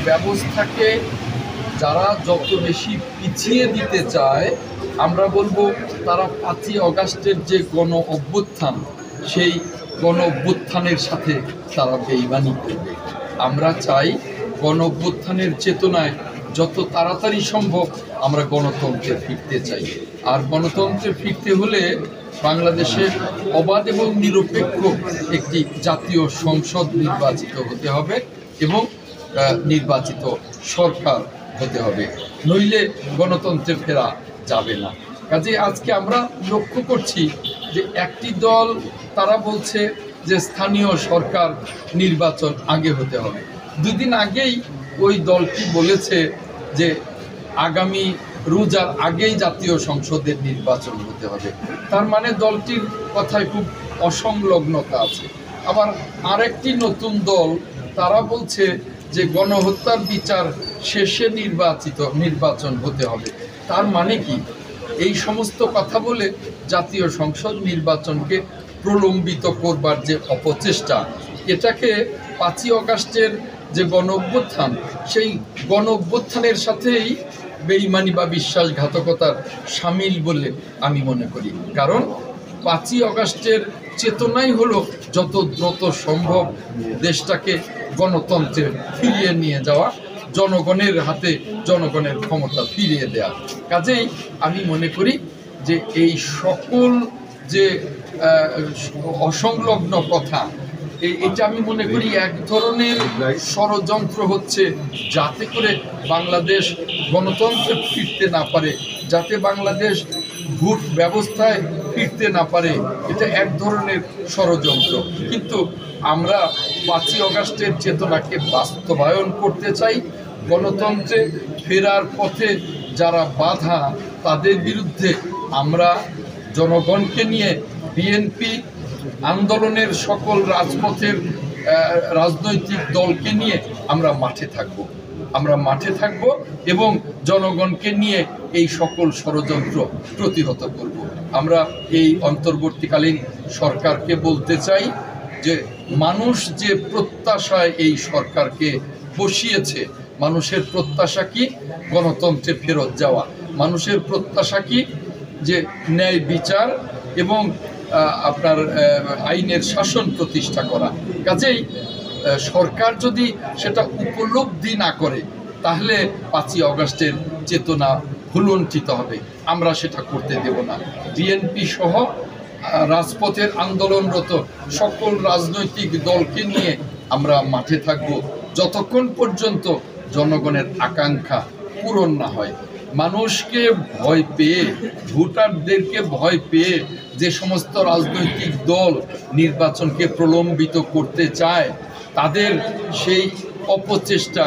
ব্যবস্থাকে যারা যত বেশি পিছিয়ে দিতে চায়, আমরা বলবো তারা 5ই অগাস্টের যে গণ অভ্যুত্থান, সেই গণ অভ্যুত্থানের সাথে তারা বেইমানি করবে। আমরা চাই গণ অভ্যুত্থানের চেতনায় যত তাড়াতাড়ি সম্ভব আমরা গণতন্ত্রে ফিরতে চাই। আর গণতন্ত্রে ফিরতে হলে বাংলাদেশে অবাধ এবং নিরপেক্ষ একটি জাতীয় সংসদ নির্বাচিত হতে হবে এবং নির্বাচিত সরকার হতে হবে, নইলে গণতন্ত্রে ফেরা যাবে না। কাজে আজকে আমরা লক্ষ্য করছি যে একটি দল তারা বলছে যে স্থানীয় সরকার নির্বাচন আগে হতে হবে। 2 দিন আগেই ওই দলটি বলেছে যে আগামী রোজার আগেই জাতীয় সংসদের নির্বাচন হতে হবে। তার মানে দলটির কথায় খুব অসংলগ্নতা আছে। আবার আরেকটি নতুন দল তারা বলছে যে গণহত্যার বিচার শেষে নির্বাচন হতে হবে। তার মানে কি? এই সমস্ত কথা বলে জাতীয় সংসদ নির্বাচনকে প্রলম্বিত করবার যে অপচেষ্টা, এটাকে 5ই অগাস্টের যে গণ অভ্যুত্থান, সেই গণ অভ্যুত্থানের সাথেই বেইমানি বা বিশ্বাসঘাতকতার সামিল বলে আমি মনে করি। কারণ 5ই অগাস্টের চেতনাই হলো যত দ্রুত সম্ভব দেশটাকে গণতন্ত্রে ফিরিয়ে নিয়ে যাওয়া, জনগণের হাতে জনগণের ক্ষমতা ফিরিয়ে দেওয়া। কাজেই আমি মনে করি যে এই সকল যে অসংলগ্ন কথা, এটা আমি মনে করি এক ধরনের ষড়যন্ত্র হচ্ছে, যাতে করে বাংলাদেশ গণতন্ত্রে ফিরতে না পারে, যাতে বাংলাদেশ ভোট ব্যবস্থায় ফিরতে না পারে। এটা এক ধরনের ষড়যন্ত্র। কিন্তু আমরা 5ই অগাস্টের চেতনাকে বাস্তবায়ন করতে চাই। গণতন্ত্রে ফেরার পথে যারা বাধা, তাদের বিরুদ্ধে আমরা জনগণকে নিয়ে বিএনপি আন্দোলনের সকল রাজপথের রাজনৈতিক দলকে নিয়ে আমরা মাঠে থাকব এবং জনগণকে নিয়ে এই সকল ষড়যন্ত্র প্রতিহত করব। আমরা এই অন্তর্বর্তীকালীন সরকারকে বলতে চাই যে মানুষ যে প্রত্যাশায় এই সরকারকে বসিয়েছে, মানুষের প্রত্যাশা কি? গণতন্ত্রে ফেরত যাওয়া। মানুষের প্রত্যাশা কি? যে ন্যায় বিচার এবং আপনার আইনের শাসন প্রতিষ্ঠা করা। কাজেই সরকার যদি সেটা উপলব্ধি না করে, তাহলে 5ই অগাস্টের চেতনা ভুলুণ্ঠিত হবে। আমরা সেটা করতে দেব না। বিএনপি সহ রাজপথের আন্দোলনরত সকল রাজনৈতিক দলকে নিয়ে আমরা মাঠে থাকব যতক্ষণ পর্যন্ত জনগণের আকাঙ্ক্ষা পূরণ না হয়। মানুষকে ভয় পেয়ে, ভোটারদেরকে ভয় পেয়ে যে সমস্ত রাজনৈতিক দল নির্বাচনকে প্রলম্বিত করতে চায়, তাদের সেই অপচেষ্টা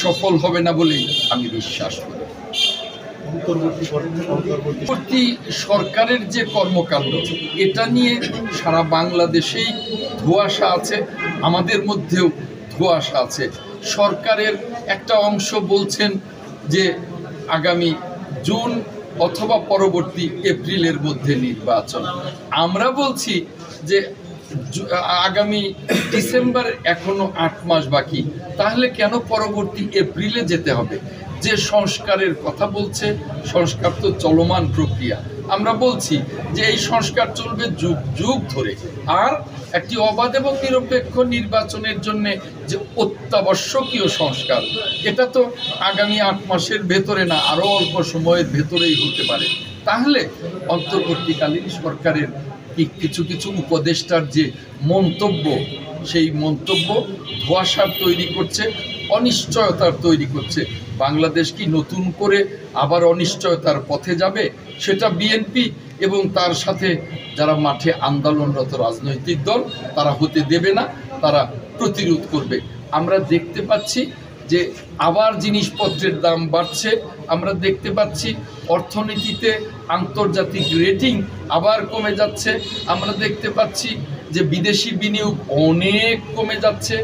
সফল হবে না বলেই আমি বিশ্বাস করি। পরবর্তী সরকারের যে কর্মকাণ্ড, এটা নিয়ে সারা বাংলাদেশেই ধোঁয়াশা আছে, আমাদের মধ্যেও ধোঁয়াশা আছে। সরকারের একটা অংশ বলছেন যে আগামী জুন অথবা পরবর্তী এপ্রিলের মধ্যে নির্বাচন। আমরা বলছি যে আগামী ডিসেম্বর, এখনো 8 মাস বাকি, তাহলে কেন পরবর্তী এপ্রিলে যেতে হবে? যে সংস্কারের কথা বলছে, সংস্কার তো চলমান প্রক্রিয়া। আমরা বলছি যে এই সংস্কার চলবে যুগ যুগ ধরে। আর একটি অবাধ এবং নিরপেক্ষ নির্বাচনের জন্য যে অত্যাবশ্যকীয় সংস্কার, এটা তো আগামী 8 মাসের ভেতরে না, আরও অল্প সময়ের ভেতরেই হতে পারে। তাহলে অন্তর্বর্তীকালীন সরকারের কিছু উপদেষ্টার যে মন্তব্য, সেই মন্তব্য ধোঁয়াশার তৈরি করছে, অনিশ্চয়তার তৈরি করছে। বাংলাদেশ কি নতুন করে আবার অনিশ্চয়তার পথে যাবে? সেটা বিএনপি এবং তার সাথে যারা মাঠে আন্দোলনরত রাজনৈতিক দল, তারা হতে দেবে না, তারা প্রতিরোধ করবে। আমরা দেখতে পাচ্ছি যে আবার জিনিসপত্রের দাম বাড়ছে। আমরা দেখতে পাচ্ছি অর্থনীতিতে আন্তর্জাতিক রেটিং আবার কমে যাচ্ছে। আমরা দেখতে পাচ্ছি যে বিদেশি বিনিয়োগ অনেক কমে যাচ্ছে,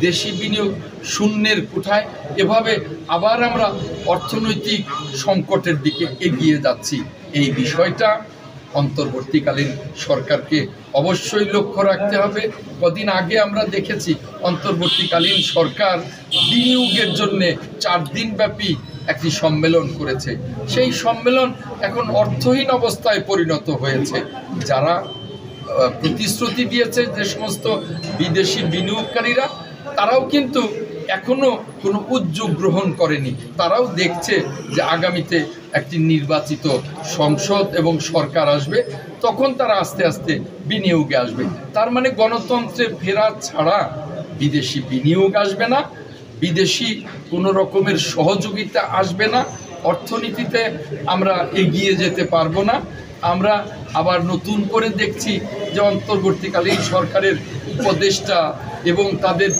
দেশি বিনিয়োগ শূন্যের কোঠায়। এভাবে আবার আমরা অর্থনৈতিক সংকটের দিকে এগিয়ে যাচ্ছি। এই বিষয়টা অন্তর্বর্তীকালীন সরকারকে অবশ্যই লক্ষ্য রাখতে হবে। কদিন আগে আমরা দেখেছি অন্তর্বর্তীকালীন সরকার বিনিয়োগের জন্যে 4 দিনব্যাপী একটি সম্মেলন করেছে। সেই সম্মেলন এখন অর্থহীন অবস্থায় পরিণত হয়েছে। যারা প্রতিশ্রুতি দিয়েছে যে সমস্ত বিদেশি বিনিয়োগকারীরা, তারাও কিন্তু এখনো কোনো উদ্যোগ গ্রহণ করেনি। তারাও দেখছে যে আগামীতে একটি নির্বাচিত সংসদ এবং সরকার আসবে, তখন তারা আস্তে আস্তে বিনিয়োগে আসবে। তার মানে গণতন্ত্রে ফেরা ছাড়া বিদেশি বিনিয়োগ আসবে না, বিদেশি কোনো রকমের সহযোগিতা আসবে না, অর্থনীতিতে আমরা এগিয়ে যেতে পারবো না। আমরা আবার নতুন করে দেখছি যে অন্তর্বর্তীকালীন সরকারের উপদেষ্টা এবং তাদের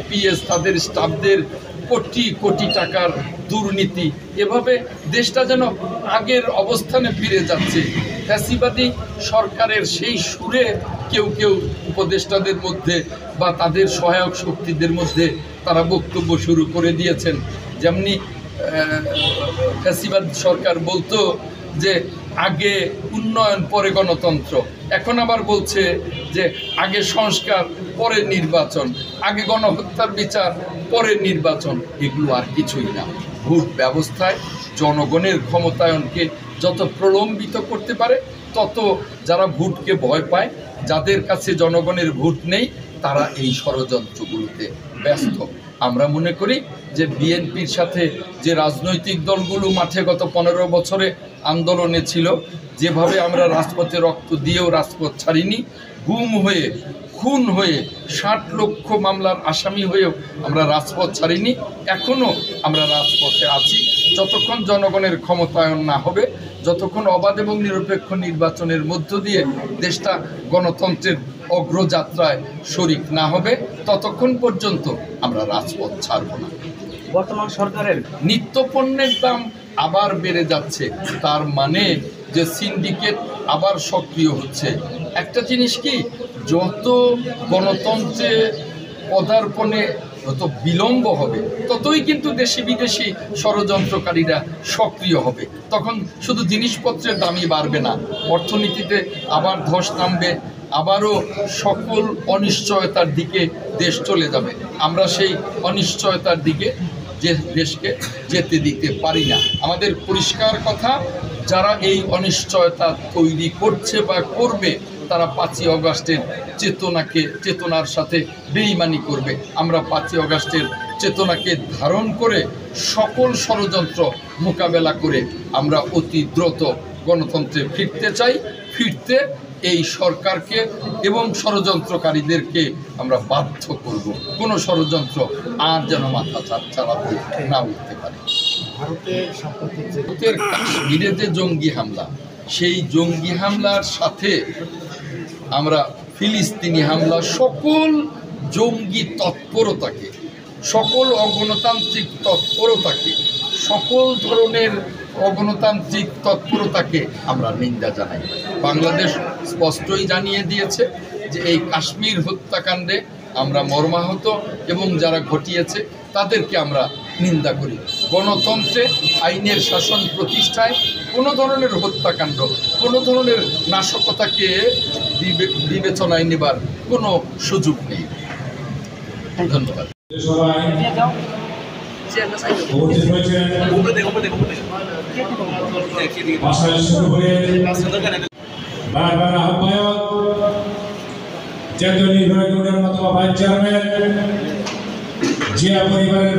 পিএস তাদের স্টাফদের কোটি কোটি টাকার দুর্নীতি, এভাবে দেশটা যেন আগের অবস্থানে ফিরে যাচ্ছে। ফ্যাসিবাদী সরকারের সেই সুরে কেউ কেউ উপদেষ্টাদের মধ্যে বা তাদের সহায়ক শক্তিদের মধ্যে তারা বক্তব্য শুরু করে দিয়েছেন। যেমনি ফ্যাসিবাদ সরকার বলতো যে আগে উন্নয়ন পরে গণতন্ত্র, এখন আবার বলছে যে আগে সংস্কার পরে নির্বাচন, আগে গণহত্যার বিচার পরে নির্বাচন। এগুলো আর কিছুই না। ভোট ব্যবস্থায় জনগণের ক্ষমতায়নকে যত প্রলম্বিত করতে পারে, তত যারা ভোটকে ভয় পায়, যাদের কাছে জনগণের ভোট নেই, তারা এই ষড়যন্ত্রগুলোতে ব্যস্ত। আমরা মনে করি যে বিএনপির সাথে যে রাজনৈতিক দলগুলো মাঠে গত 15 বছরে আন্দোলনে ছিল, যেভাবে আমরা রাজপথে রক্ত দিয়েও রাজপথ ছাড়িনি, গুম হয়ে খুন হয়ে 60 লক্ষ মামলার আসামি হয়েও আমরা রাজপথ ছাড়িনি, এখনও আমরা রাজপথে আছি। যতক্ষণ জনগণের ক্ষমতায়ন না হবে, যতক্ষণ অবাধ এবং নিরপেক্ষ নির্বাচনের মধ্য দিয়ে দেশটা গণতন্ত্রের অগ্রযাত্রায় শরিক না হবে, ততক্ষণ পর্যন্ত আমরা রাজপথ ছাড়ব না। বর্তমান সরকারের নিত্যপণ্যের দাম আবার বেড়ে যাচ্ছে, তার মানে যে সিন্ডিকেট আবার সক্রিয় হচ্ছে। একটা জিনিস কি, যত গণতন্ত্রে পদার্পণে যত বিলম্ব হবে, ততই কিন্তু দেশি বিদেশি ষড়যন্ত্রকারীরা সক্রিয় হবে। তখন শুধু জিনিসপত্রের দামই বাড়বে না, অর্থনীতিতে আবার ধস নামবে, আবারও সকল অনিশ্চয়তার দিকে দেশ চলে যাবে। আমরা সেই অনিশ্চয়তার দিকে যে দেশকে যেতে দিতে পারি না। আমাদের পরিষ্কার কথা, যারা এই অনিশ্চয়তা তৈরি করছে বা করবে, তারা 5ই আগস্টের চেতনার সাথে বেইমানি করবে। আমরা 5ই আগস্টের চেতনাকে ধারণ করে সকল ষড়যন্ত্র মোকাবেলা করে আমরা অতি দ্রুত গণতন্ত্রে ফিরতে চাই। ফিরতে এই সরকারকে এবং ষড়যন্ত্রকারীদেরকে আমরা বাধ্য করব, কোনো ষড়যন্ত্র আর যেন মাথা চালাতে না উঠতে পারে। ভারতের কাশ্মীরে যে জঙ্গি হামলা, সেই জঙ্গি হামলার সাথে আমরা ফিলিস্তিনি হামলা, সকল জঙ্গি তৎপরতাকে, সকল অগণতান্ত্রিক তৎপরতাকে, সকল ধরনের অগণতান্ত্রিক তৎপরতাকে আমরা নিন্দা জানাই। বাংলাদেশ স্পষ্টই জানিয়ে দিয়েছে যে এই কাশ্মীর হত্যাকাণ্ডে আমরা মর্মাহত এবং যারা ঘটিয়েছে তাদেরকে আমরা নিন্দা করি। গণতন্ত্রে আইনের শাসন প্রতিষ্ঠায় কোনো ধরনের হত্যাকাণ্ড, কোনো ধরনের নাশকতাকে বিবেচনায় নেবার কোনো সুযোগ নেই। ধন্যবাদ। বারবার আহ্বায়ক জাতীয় নির্বাহী বোর্ডের মতো ভাইস চেয়ারম্যান জিয়া পরিবারের